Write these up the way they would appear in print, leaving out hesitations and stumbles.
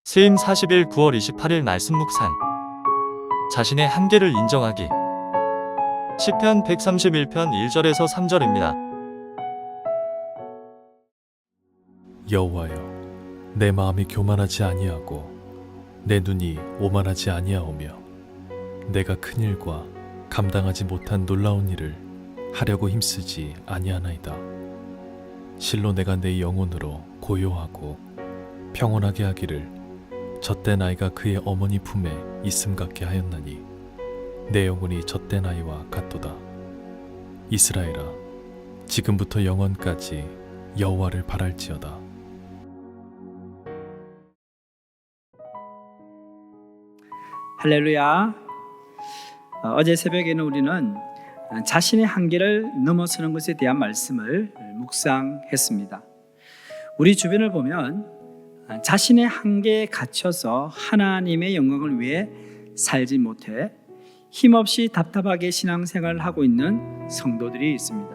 스임 40일 9월 28일 말씀 묵상. 자신의 한계를 인정하기. 시편 131편 1절에서 3절입니다. 여호와여, 내 마음이 교만하지 아니하고 내 눈이 오만하지 아니하오며 내가 큰 일과 감당하지 못한 놀라운 일을 하려고 힘쓰지 아니하나이다. 실로 내가 내 영혼으로 고요하고 평온하게 하기를 젖된 아이가 그의 어머니 품에 있음 같게 하였나니 내 영혼이 젖된 아이와 같도다. 이스라엘아, 지금부터 영원까지 여호와를 바랄지어다. 할렐루야. 어제 새벽에는 우리는 자신의 한계를 넘어서는 것에 대한 말씀을 묵상했습니다. 우리 주변을 보면 자신의 한계에 갇혀서 하나님의 영광을 위해 살지 못해 힘없이 답답하게 신앙생활을 하고 있는 성도들이 있습니다.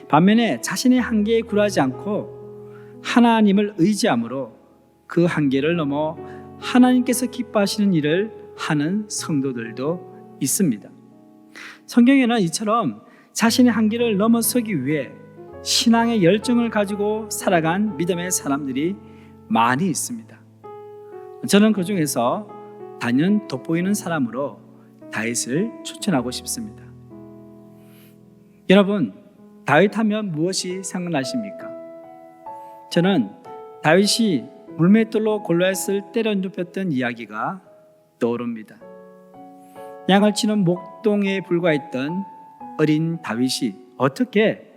반면에 자신의 한계에 굴하지 않고 하나님을 의지함으로 그 한계를 넘어 하나님께서 기뻐하시는 일을 하는 성도들도 있습니다. 성경에는 이처럼 자신의 한계를 넘어서기 위해 신앙의 열정을 가지고 살아간 믿음의 사람들이 많이 있습니다. 저는 그 중에서 단연 돋보이는 사람으로 다윗을 추천하고 싶습니다. 여러분, 다윗하면 무엇이 생각나십니까? 저는 다윗이 물맷돌로 골리앗을 때려 눕혔던 이야기가 떠오릅니다. 양을 치는 목동에 불과했던 어린 다윗이 어떻게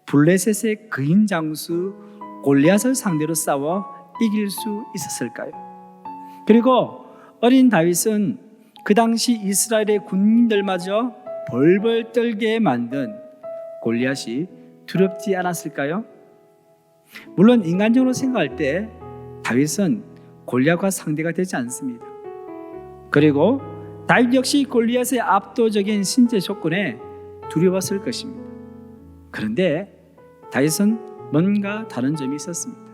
블레셋의 그인 장수 골리앗을 상대로 싸워 이길 수 있었을까요? 그리고 어린 다윗은 그 당시 이스라엘의 군인들마저 벌벌 떨게 만든 골리앗이 두렵지 않았을까요? 물론 인간적으로 생각할 때 다윗은 골리앗과 상대가 되지 않습니다. 그리고 다윗 역시 골리앗의 압도적인 신체 조건에 두려웠을 것입니다. 그런데 다윗은 뭔가 다른 점이 있었습니다.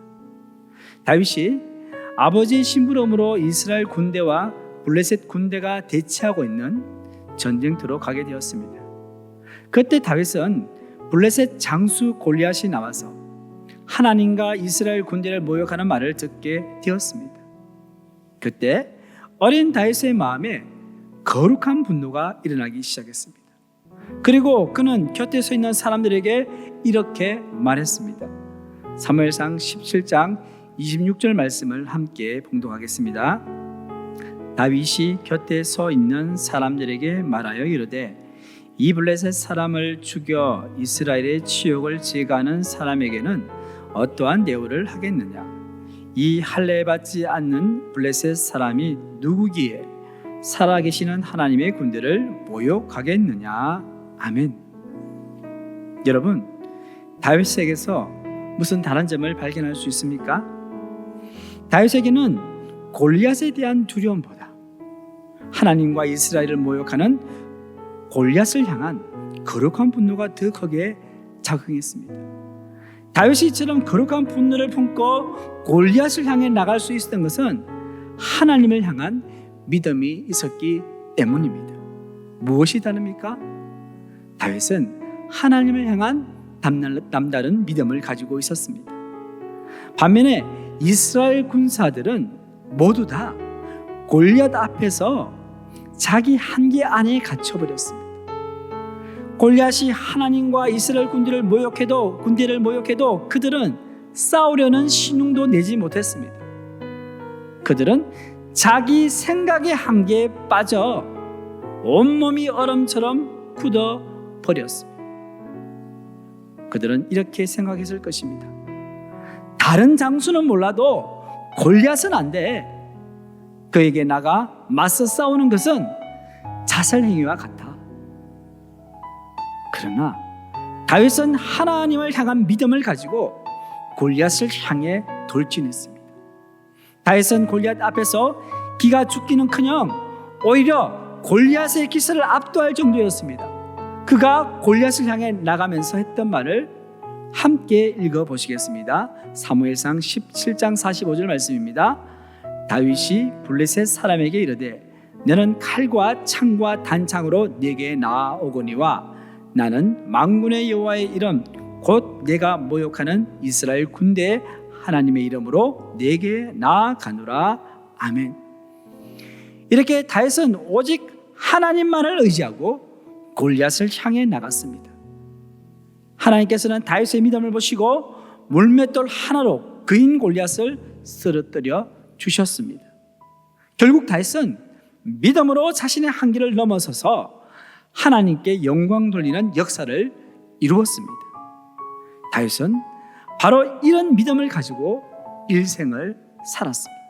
다윗이 아버지의 심부름으로 이스라엘 군대와 블레셋 군대가 대치하고 있는 전쟁터로 가게 되었습니다. 그때 다윗은 블레셋 장수 골리앗이 나와서 하나님과 이스라엘 군대를 모욕하는 말을 듣게 되었습니다. 그때 어린 다윗의 마음에 거룩한 분노가 일어나기 시작했습니다. 그리고 그는 곁에 서 있는 사람들에게 이렇게 말했습니다. 사무엘상 17장 26절 말씀을 함께 봉독하겠습니다. 다윗이 곁에 서 있는 사람들에게 말하여 이르되 이 블레셋 사람을 죽여 이스라엘의 치욕을 제거하는 사람에게는 어떠한 대우를 하겠느냐? 이 할례받지 않는 블레셋 사람이 누구기에 살아계시는 하나님의 군대를 모욕하겠느냐? 아멘. 여러분, 다윗에게서 무슨 다른 점을 발견할 수 있습니까? 다윗에게는 골리앗에 대한 두려움보다 하나님과 이스라엘을 모욕하는 골리앗을 향한 거룩한 분노가 더 크게 작용했습니다. 다윗이 이처럼 거룩한 분노를 품고 골리앗을 향해 나갈 수 있었던 것은 하나님을 향한 믿음이 있었기 때문입니다. 무엇이 다릅니까? 다윗은 하나님을 향한 남다른 믿음을 가지고 있었습니다. 반면에 이스라엘 군사들은 모두 다 골리앗 앞에서 자기 한계 안에 갇혀버렸습니다. 골리앗이 하나님과 이스라엘 군대를 모욕해도 그들은 싸우려는 신용도 내지 못했습니다. 그들은 자기 생각의 한계에 빠져 온몸이 얼음처럼 굳어버렸습니다. 그들은 이렇게 생각했을 것입니다. 다른 장수는 몰라도 골리앗은 안 돼. 그에게 나가 맞서 싸우는 것은 자살행위와 같아. 그러나 다윗은 하나님을 향한 믿음을 가지고 골리앗을 향해 돌진했습니다. 다윗은 골리앗 앞에서 기가 죽기는커녕 오히려 골리앗의 기세를 압도할 정도였습니다. 그가 골리앗을 향해 나가면서 했던 말을 함께 읽어보시겠습니다. 사무엘상 17장 45절 말씀입니다. 다윗이 블레셋 사람에게 이르되 너는 칼과 창과 단창으로 내게 나아오거니와 나는 만군의 여호와의 이름 곧 내가 모욕하는 이스라엘 군대의 하나님의 이름으로 내게 나아가노라. 아멘. 이렇게 다윗은 오직 하나님만을 의지하고 골리앗을 향해 나갔습니다. 하나님께서는 다윗의 믿음을 보시고 물맷돌 하나로 그인 골리앗을 쓰러뜨려 주셨습니다. 결국 다윗은 믿음으로 자신의 한계를 넘어서서 하나님께 영광 돌리는 역사를 이루었습니다. 다윗은 바로 이런 믿음을 가지고 일생을 살았습니다.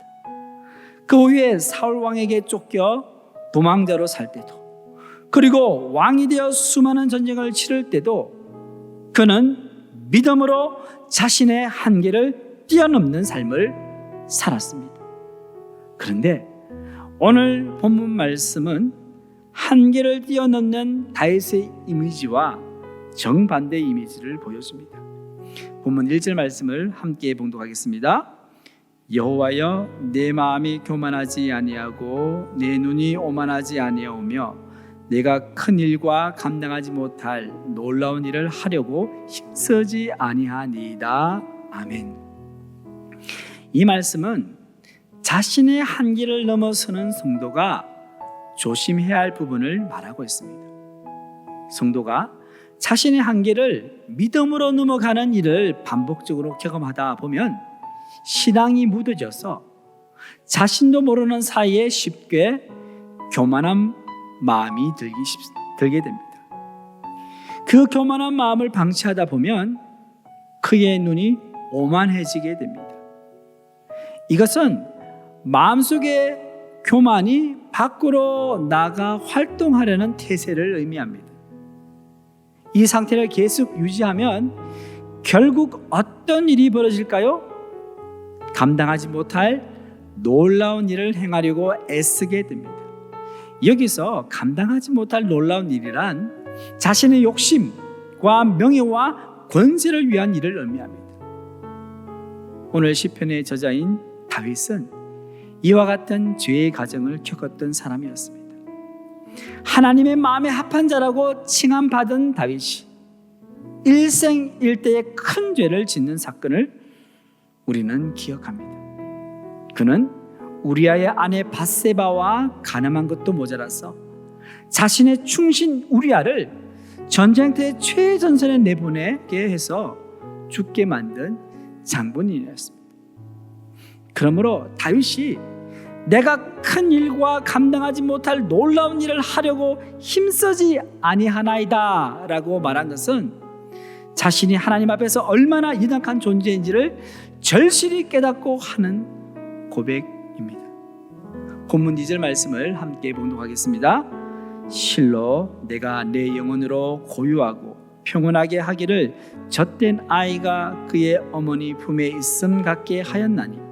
그 후에 사울 왕에게 쫓겨 도망자로 살 때도, 그리고 왕이 되어 수많은 전쟁을 치를 때도 그는 믿음으로 자신의 한계를 뛰어넘는 삶을 살았습니다. 그런데 오늘 본문 말씀은 한계를 뛰어넘는 다윗의 이미지와 정반대의 이미지를 보여줍니다. 본문 1절 말씀을 함께 봉독하겠습니다. 여호와여, 내 마음이 교만하지 아니하고 내 눈이 오만하지 아니하오며 내가 큰 일과 감당하지 못할 놀라운 일을 하려고 힘쓰지 아니하니이다. 아멘. 이 말씀은 자신의 한계를 넘어서는 성도가 조심해야 할 부분을 말하고 있습니다. 성도가 자신의 한계를 믿음으로 넘어가는 일을 반복적으로 경험하다 보면 신앙이 무뎌져서 자신도 모르는 사이에 쉽게 교만한 마음이 들게 됩니다. 그 교만한 마음을 방치하다 보면 그의 눈이 오만해지게 됩니다. 이것은 마음속의 교만이 밖으로 나가 활동하려는 태세를 의미합니다. 이 상태를 계속 유지하면 결국 어떤 일이 벌어질까요? 감당하지 못할 놀라운 일을 행하려고 애쓰게 됩니다. 여기서 감당하지 못할 놀라운 일이란 자신의 욕심과 명예와 권세를 위한 일을 의미합니다. 오늘 시편의 저자인 다윗은 이와 같은 죄의 과정을 겪었던 사람이었습니다. 하나님의 마음에 합한 자라고 칭함받은 다윗이 일생일대의 큰 죄를 짓는 사건을 우리는 기억합니다. 그는 우리아의 아내 밧세바와 가늠한 것도 모자라서 자신의 충신 우리아를 전쟁터의 최전선에 내보내게 해서 죽게 만든 장본인이었습니다. 그러므로 다윗이 내가 큰 일과 감당하지 못할 놀라운 일을 하려고 힘쓰지 아니하나이다 라고 말한 것은 자신이 하나님 앞에서 얼마나 연약한 존재인지를 절실히 깨닫고 하는 고백입니다. 본문 2절 말씀을 함께 봉독하겠습니다. 실로 내가 내 영혼으로 고요하고 평온하게 하기를 젖된 아이가 그의 어머니 품에 있음 같게 하였나니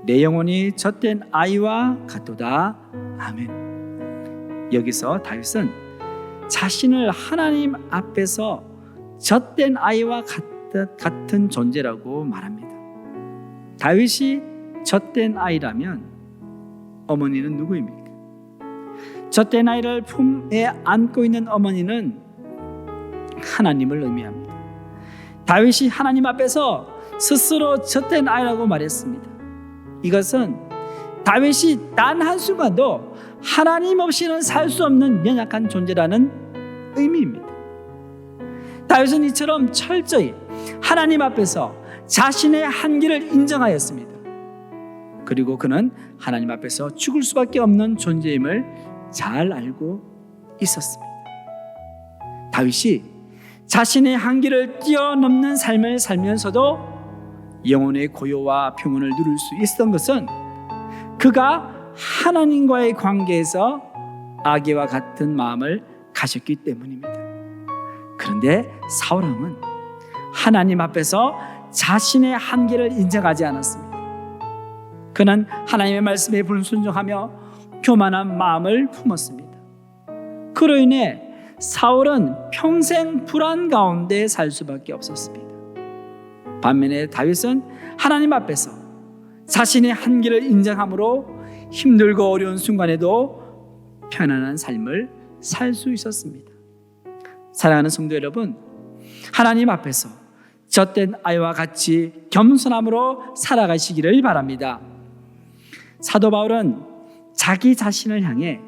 내 영혼이 젖된 아이와 같도다. 아멘. 여기서 다윗은 자신을 하나님 앞에서 젖된 아이와 같은 존재라고 말합니다. 다윗이 젖된 아이라면 어머니는 누구입니까? 젖된 아이를 품에 안고 있는 어머니는 하나님을 의미합니다. 다윗이 하나님 앞에서 스스로 젖된 아이라고 말했습니다. 이것은 다윗이 단 한순간도 하나님 없이는 살 수 없는 연약한 존재라는 의미입니다. 다윗은 이처럼 철저히 하나님 앞에서 자신의 한계를 인정하였습니다. 그리고 그는 하나님 앞에서 죽을 수밖에 없는 존재임을 잘 알고 있었습니다. 다윗이 자신의 한계를 뛰어넘는 삶을 살면서도 영혼의 고요와 평온을 누릴 수 있었던 것은 그가 하나님과의 관계에서 아기와 같은 마음을 가졌기 때문입니다. 그런데 사울왕은 하나님 앞에서 자신의 한계를 인정하지 않았습니다. 그는 하나님의 말씀에 불순종하며 교만한 마음을 품었습니다. 그로 인해 사울은 평생 불안 가운데 살 수밖에 없었습니다. 반면에 다윗은 하나님 앞에서 자신의 한계를 인정함으로 힘들고 어려운 순간에도 편안한 삶을 살 수 있었습니다. 사랑하는 성도 여러분, 하나님 앞에서 젖된 아이와 같이 겸손함으로 살아가시기를 바랍니다. 사도 바울은 자기 자신을 향해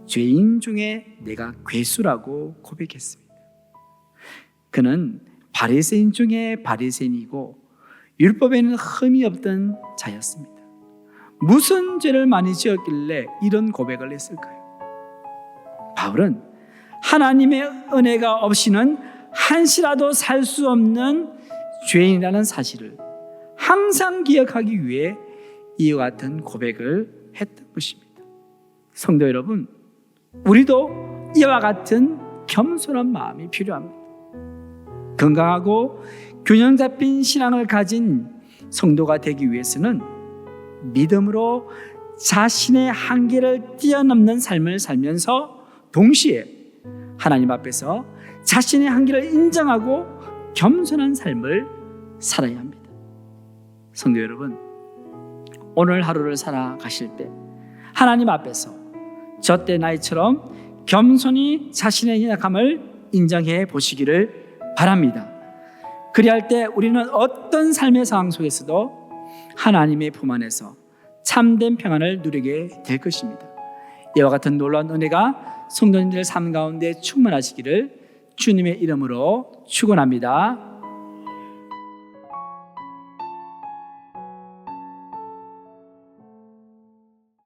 죄인 중에 내가 괴수라고 고백했습니다. 그는 바리새인 중에 바리새인이고 율법에는 흠이 없던 자였습니다. 무슨 죄를 많이 지었길래 이런 고백을 했을까요? 바울은 하나님의 은혜가 없이는 한시라도 살 수 없는 죄인이라는 사실을 항상 기억하기 위해 이와 같은 고백을 했던 것입니다. 성도 여러분, 우리도 이와 같은 겸손한 마음이 필요합니다. 건강하고 균형 잡힌 신앙을 가진 성도가 되기 위해서는 믿음으로 자신의 한계를 뛰어넘는 삶을 살면서 동시에 하나님 앞에서 자신의 한계를 인정하고 겸손한 삶을 살아야 합니다. 성도 여러분, 오늘 하루를 살아가실 때 하나님 앞에서 젖된 아이처럼 겸손히 자신의 연약함을 인정해 보시기를 바랍니다. 그리할 때 우리는 어떤 삶의 상황 속에서도 하나님의 품 안에서 참된 평안을 누리게 될 것입니다. 이와 같은 놀라운 은혜가 성도님들 삶 가운데 충만하시기를 주님의 이름으로 축원합니다.